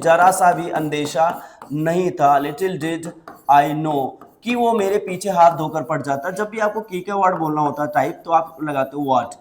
जरा सा भी अंदेशा नहीं था, लिटिल डिड आई नो, कि वो मेरे पीछे हाथ धोकर पड़ जाता। जब भी आपको की के वर्ड बोलना होता है टाइप, तो आप लगाते हो what,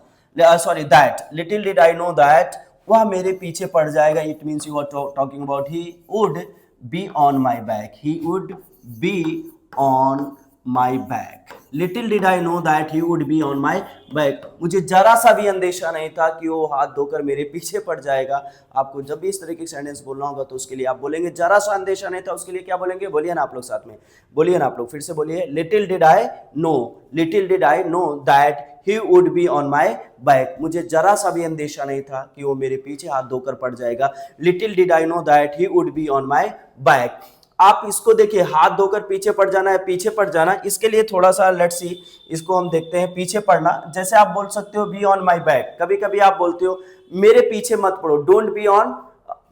sorry that, little did I know that, वह मेरे पीछे पड़ जाएगा। It means you are talking about he would be on my back, he would be on my back. Little did I know that he would be on my back, मुझे जरा सा भी अंदेशा नहीं था कि वो हाथ धोकर मेरे पीछे पड़ जाएगा। आपको जब भी इस तरह की सेंटेंस बोलना होगा तो उसके लिए आप बोलेंगे जरा सा अंदेशा नहीं था, उसके लिए क्या बोलेंगे, बोलिए ना आप लोग साथ में, बोलिए ना आप लोग, फिर से बोलिए, little did I no, little did I know that he would be on my back, मुझे जरा सा भी अंदेशा नहीं था कि वो मेरे पीछे हाथ धोकर पड़ जाएगा। Little did I know that he would be on my back. आप इसको देखिए, हाथ धोकर पीछे पड़ जाना है, पीछे पड़ जाना, इसके लिए थोड़ा सा लेट्स सी, इसको हम देखते हैं। पीछे पड़ना, जैसे आप बोल सकते हो बी ऑन माई बैक, कभी कभी आप बोलते हो मेरे पीछे मत पड़ो, don't be on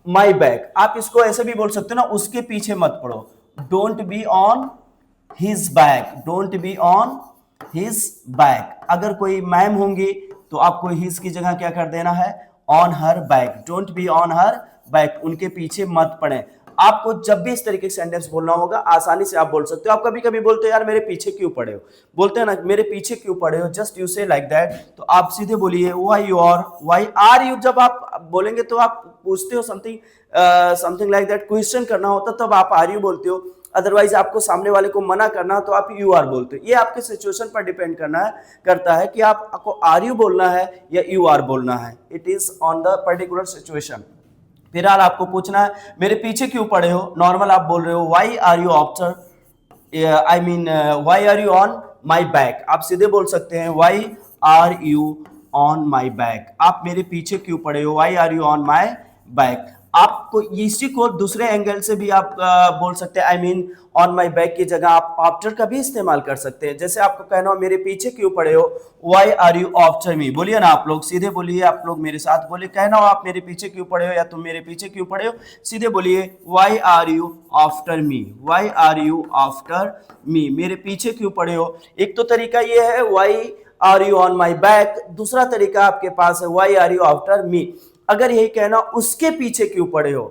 my back. आप इसको ऐसे भी बोल सकते हो ना, उसके पीछे मत पड़ो, don't be on his back, don't be on his back. अगर कोई मैम होंगी तो आपको हिज की जगह क्या कर देना है, on her back, don't be on her back, उनके पीछे मत पड़े। आपको जब भी इस तरीके से सेंटेंस बोलना होगा आसानी से आप बोल सकते हो। आप कभी कभी बोलते हो यार मेरे पीछे क्यों पड़े हो, बोलते हैं ना मेरे पीछे क्यों पड़े हो, जस्ट यू से लाइक दैट, तो आप सीधे बोलिए व्हाई आर यू। जब आप बोलेंगे तो आप पूछते हो समथिंग लाइक दैट, क्वेश्चन करना होता तब आप आर यू बोलते हो, अदरवाइज आपको सामने वाले को मना करना तो आप यू आर बोलते हो। ये आपके सिचुएशन पर डिपेंड करता है कि आपको आर यू बोलना है या यू आर बोलना है, it is on the particular situation. फिलहाल आपको पूछना है मेरे पीछे क्यों पड़े हो, नॉर्मल आप बोल रहे हो why are you after, I mean why are you on my back, आप सीधे बोल सकते हैं why are you on my back, आप मेरे पीछे क्यों पड़े हो, why are you on my back. आपको इसी को दूसरे एंगल से भी आप बोल सकते हैं, I mean on my back की जगह आप आफ्टर का भी इस्तेमाल कर सकते हैं। जैसे आपको कहना हो मेरे पीछे क्यों पड़े हो, why are you after me, बोलिए ना आप लोग, सीधे बोलिए, आप लोग मेरे साथ बोलिए, कहना हो आप मेरे पीछे क्यों पड़े हो या तुम मेरे पीछे क्यों पड़े हो, सीधे बोलिए why are you after me, why are you after me, मेरे पीछे क्यों पड़े हो। एक तो तरीका ये है why are you on my back, दूसरा तरीका आपके पास है why are you after me. अगर यही कहना उसके पीछे क्यों पड़े हो,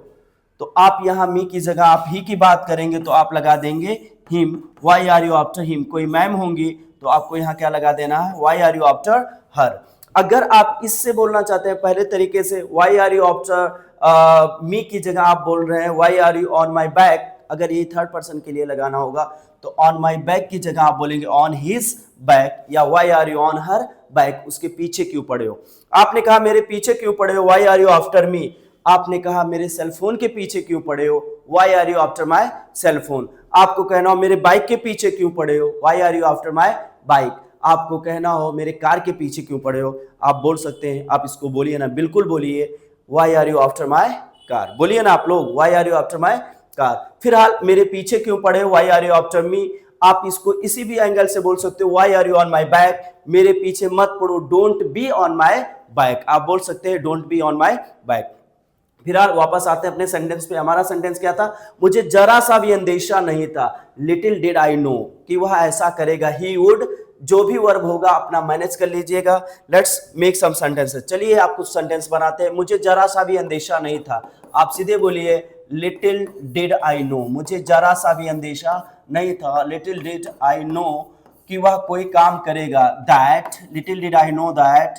तो आप यहां मी की जगह आप ही की बात करेंगे तो आप लगा देंगे him, why are you after him. कोई मैम होंगी तो आपको यहां क्या लगा देना है, why are you after her. अगर आप इससे बोलना चाहते हैं पहले तरीके से, why are you after me की जगह आप बोल रहे हैं why are you on my back, अगर ये थर्ड पर्सन के लिए लगाना होगा तो ऑन माई बैक की जगह आप बोलेंगे ऑन हिज बैक, या why are you on her back, उसके पीछे क्यों पड़े हो। आपने कहा मेरे पीछे क्यों पड़े हो, why are you after me. आपने कहा मेरे सेलफोन के पीछे क्यों पड़े हो, why are you after my cellphone. आपको कहना हो मेरे बाइक के पीछे क्यों पड़े हो, why are you after my bike. आपको कहना हो मेरे कार के पीछे क्यों पड़े हो, आप बोल सकते हैं, आप इसको बोलिए ना, बिल्कुल बोलिए, why are you after my car, बोलिए ना आप लोग, why are you after my car. फिलहाल मेरे पीछे क्यों पड़े हो, why are you after me, आप इसको इसी भी एंगल से बोल सकते हो, why are you on my back, मेरे पीछे मत पड़ो, don't be on my back, आप बोल सकते हैं don't be on my back. फिलहाल वापस आते हैं अपने सेंटेंस पे। हमारा सेंटेंस क्या था, मुझे जरा सा भी अंदेशा नहीं था, लिटिल डिड आई नो, कि वह ऐसा करेगा, ही वुड, जो भी वर्ब होगा अपना मैनेज कर लीजिएगा। लेट्स मेक सम सेंटेंसेस, चलिए आप कुछ सेंटेंस बनाते हैं। मुझे जरा सा भी अंदेशा नहीं था, आप सीधे बोलिए लिटिल डिड आई नो, मुझे जरा सा भी अंदेशा नहीं था, लिटिल डिड आई नो, कि वह कोई काम करेगा, that, little did I know that,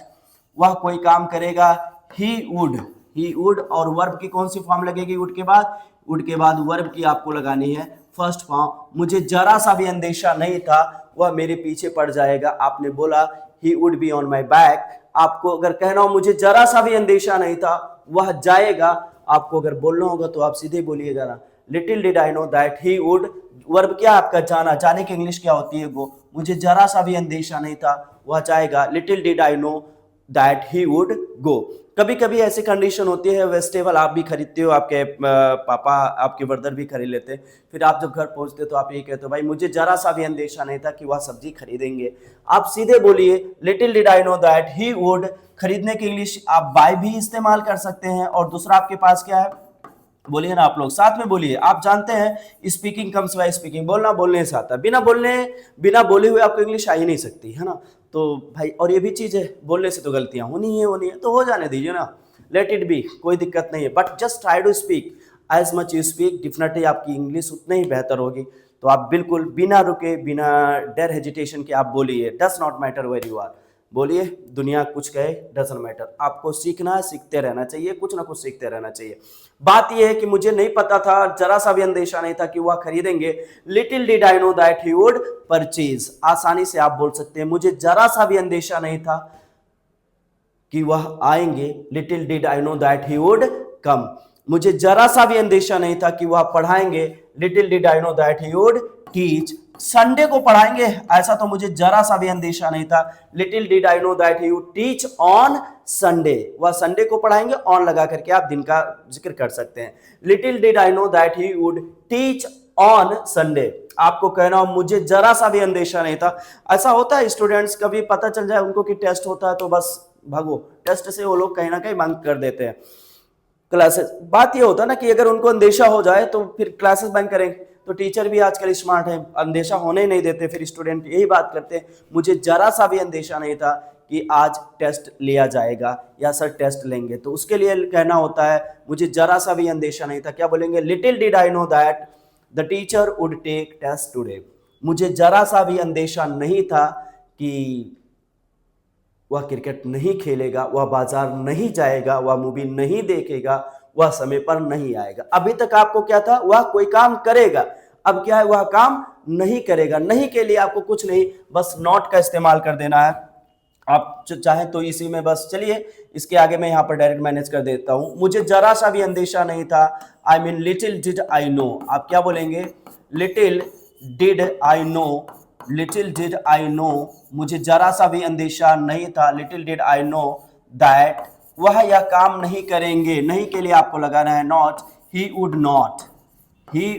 वह कोई काम करेगा, ही वुड, और वर्ब की कौन सी फॉर्म लगेगी वुड के बाद, वुड के बाद वर्ब की आपको लगानी है फर्स्ट फॉर्म। मुझे जरा सा भी अंदेशा नहीं था वह मेरे पीछे पड़ जाएगा, आपने बोला ही would be on my back. आपको अगर कहना हो मुझे जरा सा भी अंदेशा नहीं था वह जाएगा, आपको अगर बोलना होगा तो आप सीधे बोलिएगा ना, little did I know that he would, verb क्या आपका जाना, जाने की इंग्लिश क्या होती है गो, मुझे जरा सा भी अंदेशा नहीं था वह जाएगा, little did I know that he would go. कभी कभी ऐसी कंडीशन होती है, वेजिटेबल आप भी खरीदते हो, आपके पापा आपके ब्रदर भी खरीद लेते हैं, फिर आप जब घर पहुंचते हो तो आप ये कहते हो भाई मुझे जरा सा भी अंदेशा नहीं था कि वह सब्जी खरीदेंगे, आप सीधे बोलिए little did I know that he would. खरीदने की इंग्लिश आप बाय भी इस्तेमाल कर सकते हैं, और दूसरा आपके पास क्या है, बोलिए ना आप लोग साथ में बोलिए, आप जानते हैं स्पीकिंग कम्स बाय स्पीकिंग, बोलना बोलने से आता है, बिना बोले हुए आपको इंग्लिश आ ही नहीं सकती है ना। तो भाई और ये भी चीज है, बोलने से तो गलतियां होनी है तो हो जाने दीजिए ना, लेट इट बी, कोई दिक्कत नहीं है, but just try to speak. As much you speak definitely आपकी इंग्लिश उतनी ही बेहतर होगी। तो आप बिल्कुल बिना रुके, बिना डर हेजिटेशन के आप बोलिए, does not matter where you are. बोलिए, दुनिया कुछ कहे डजंट मैटर, आपको सीखना है, सीखते रहना चाहिए, कुछ ना कुछ सीखते रहना चाहिए। बात यह है कि मुझे नहीं पता था, जरा सा भी अंदेशा नहीं था कि वह खरीदेंगे। Little did I know that he would purchase, आसानी से आप बोल सकते हैं मुझे जरा सा भी अंदेशा नहीं था कि वह आएंगे। Little did I know that he would come, मुझे जरा सा भी अंदेशा नहीं था कि वह पढ़ाएंगे। Little did I know that he would teach, Sunday को पढ़ाएंगे ऐसा तो मुझे जरा सा भी अंदेशा नहीं था। Little did I know that he would teach on Sunday, वह संडे को पढ़ाएंगे, ऑन लगा करके आप दिन का जिक्र कर सकते हैं। Little did I know that he would teach on Sunday, आपको कहना हो मुझे जरा सा भी अंदेशा नहीं था। ऐसा होता है स्टूडेंट्स, कभी पता चल जाए उनको कि टेस्ट होता है तो बस भागो, टेस्ट से वो लोग कहीं ना कहीं बंक कर देते हैं क्लासेस। बात ये होता है ना कि अगर उनको अंदेशा हो जाए तो फिर क्लासेस बंक करेंगे। तो टीचर भी आजकल स्मार्ट है, अंदेशा होने ही नहीं देते, फिर स्टूडेंट यही बात करते हैं मुझे जरा सा भी अंदेशा नहीं था कि आज टेस्ट लिया जाएगा या सर टेस्ट लेंगे। तो उसके लिए कहना होता है मुझे जरा सा भी अंदेशा नहीं था, क्या बोलेंगे, little did I know that the teacher would take test today, मुझे जरा सा भी अंदेशा नहीं था कि वह क्रिकेट नहीं खेलेगा, वह बाजार नहीं जाएगा, वह मूवी नहीं देखेगा, वह समय पर नहीं आएगा। अभी तक आपको क्या था, वह कोई काम करेगा, अब क्या है, वह काम नहीं करेगा। नहीं के लिए आपको कुछ नहीं, बस नॉट का इस्तेमाल कर देना है। आप चाहें तो इसी में बस चलिए, इसके आगे मैं यहाँ पर डायरेक्ट मैनेज कर देता हूँ। मुझे जरा सा भी अंदेशा नहीं था, I mean little did I no, आप क्या बोलेंगे, little did I no, little did I no, मुझे जरा सा भी अंदेशा नहीं था, little did I know that, वह यह काम नहीं करेंगे, नहीं के लिए आपको लगाना है not, he would not, he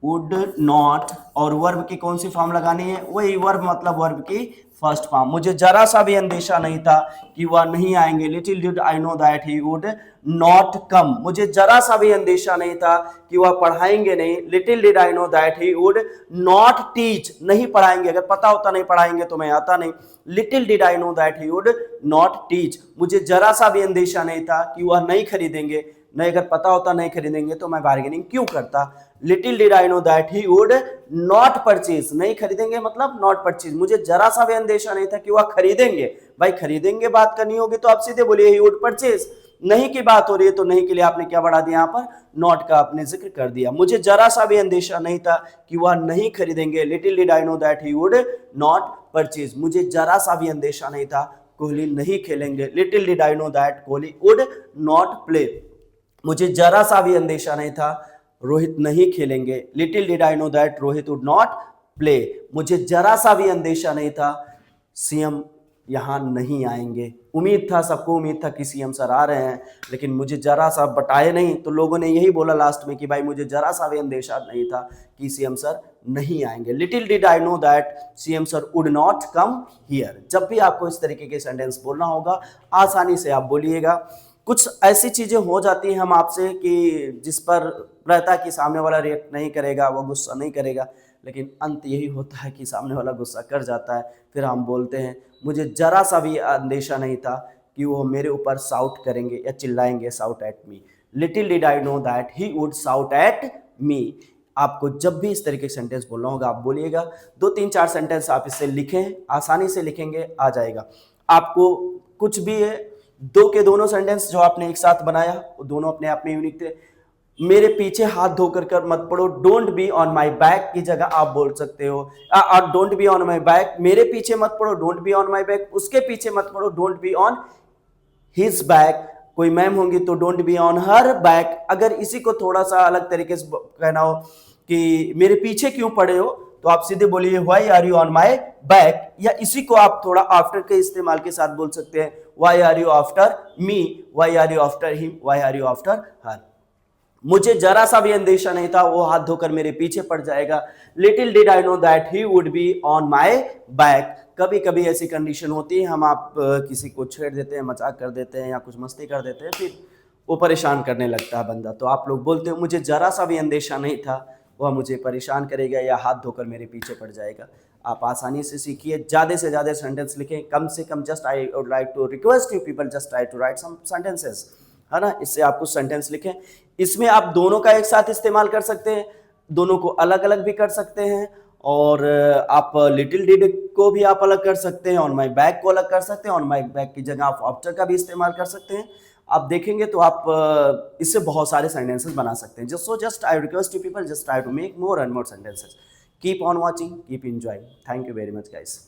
would not, और वर्ब की कौन सी फॉर्म लगानी है, वही वर्ब मतलब वर्ब की फर्स्ट फॉर्म। मुझे जरा सा भी अंदेशा नहीं था कि वह नहीं आएंगे, little did I know that he would not come, मुझे जरा सा भी अंदेशा नहीं था कि वह पढ़ाएंगे नहीं, little did I know that he would not teach, नहीं पढ़ाएंगे, अगर पता होता नहीं पढ़ाएंगे तो मैं आता नहीं। Little did I know that he would not teach, मुझे जरा सा भी अंदेशा नहीं था कि वह नहीं खरीदेंगे, नहीं अगर पता होता नहीं खरीदेंगे तो मैं बार्गेनिंग क्यों करता। Little did I know that he would not purchase, नहीं खरीदेंगे मतलब नॉट परचेज, मुझे जरा सा भी अंदेशा नहीं था कि वह खरीदेंगे। भाई खरीदेंगे बात करनी होगी तो आप सीधे बोलिए ही वुड परचेज, नहीं की बात हो रही है तो नहीं के लिए आपने क्या बढ़ा दिया, यहाँ पर नॉट का आपने जिक्र कर दिया। मुझे जरा सा भी अंदेशा नहीं था कि वह नहीं खरीदेंगे, little did I know that he would not purchase, मुझे जरा सा भी अंदेशा नहीं था कोहली नहीं खेलेंगे, little did I know that Kohli would not play, मुझे जरा सा भी अंदेशा नहीं था रोहित नहीं खेलेंगे, little did I know that Rohit would not play, मुझे जरा सा भी अंदेशा नहीं था सीएम यहाँ नहीं आएंगे। उम्मीद था, सबको उम्मीद था कि सीएम सर आ रहे हैं, लेकिन मुझे जरा सा बताए नहीं, तो लोगों ने यही बोला लास्ट में कि भाई मुझे जरा सा भी अंदेशा नहीं था कि सीएम सर नहीं आएंगे। Little did I know that CM sir would not come here. जब भी आपको इस तरीके के सेंटेंस बोलना होगा आसानी से आप बोलिएगा। कुछ ऐसी चीजें हो जाती हैं हम आपसे कि जिस पर रहता कि सामने वाला रिएक्ट नहीं करेगा, वो गुस्सा नहीं करेगा, लेकिन अंत यही होता है कि सामने वाला गुस्सा कर जाता है। फिर हम बोलते हैं मुझे जरा सा भी अंदेशा नहीं था कि वो मेरे ऊपर साउट करेंगे या चिल्लाएंगे, shout at me, little did I know that he would shout at me. आपको जब भी इस तरीके के सेंटेंस बोलना होगा आप बोलिएगा। 2-3-4 सेंटेंस आप इससे लिखें, आसानी से लिखेंगे आ जाएगा। आपको कुछ भी है, दो के दोनों सेंटेंस जो आपने एक साथ बनाया वो दोनों अपने आप में यूनिक थे। मेरे पीछे हाथ धोकर कर मत पड़ो, don't be on my back की जगह आप बोल सकते हो don't be on my back, मेरे पीछे मत पड़ो, don't be on my back, उसके पीछे मत पड़ो, don't be on his back. कोई मैम होंगी तो don't be on her back. अगर इसी को थोड़ा सा अलग तरीके से कहना हो कि मेरे पीछे क्यों पड़े हो, तो आप सीधे बोलिए why are you on my back, या इसी को आप थोड़ा आफ्टर के इस्तेमाल के साथ बोल सकते हैं why are you after me, why are you after him, why are you after her. मुझे जरा सा भी अंदेशा नहीं था वो हाथ धोकर मेरे पीछे पड़ जाएगा, little did I know that he would be on my back. कभी कभी ऐसी कंडीशन होती है हम आप किसी को छेड़ देते हैं, मजाक कर देते हैं या कुछ मस्ती कर देते हैं, फिर वो परेशान करने लगता है बंदा, तो आप लोग बोलते हो मुझे जरा सा भी अंदेशा नहीं था वह मुझे परेशान करेगा या हाथ धोकर मेरे पीछे पड़ जाएगा। आप आसानी से सीखिए, ज़्यादा से ज़्यादा सेंटेंस लिखें, कम से कम just I would like to request you people just try to write some sentences, है ना। इससे आप कुछ सेंटेंस लिखें। इसमें आप दोनों का एक साथ इस्तेमाल कर सकते हैं, दोनों को अलग अलग भी कर सकते हैं, और आप लिटिल डिड को भी आप अलग कर सकते हैं, ऑन माई बैग को अलग कर सकते हैं, ऑन माई बैग की जगह आप आफ्टर का भी इस्तेमाल कर सकते हैं। आप देखेंगे तो आप इससे बहुत सारे सेंटेंसेस बना सकते हैं। Just I request you people, just try to make more and more sentences. Keep on watching, keep enjoying. Thank you very much guys.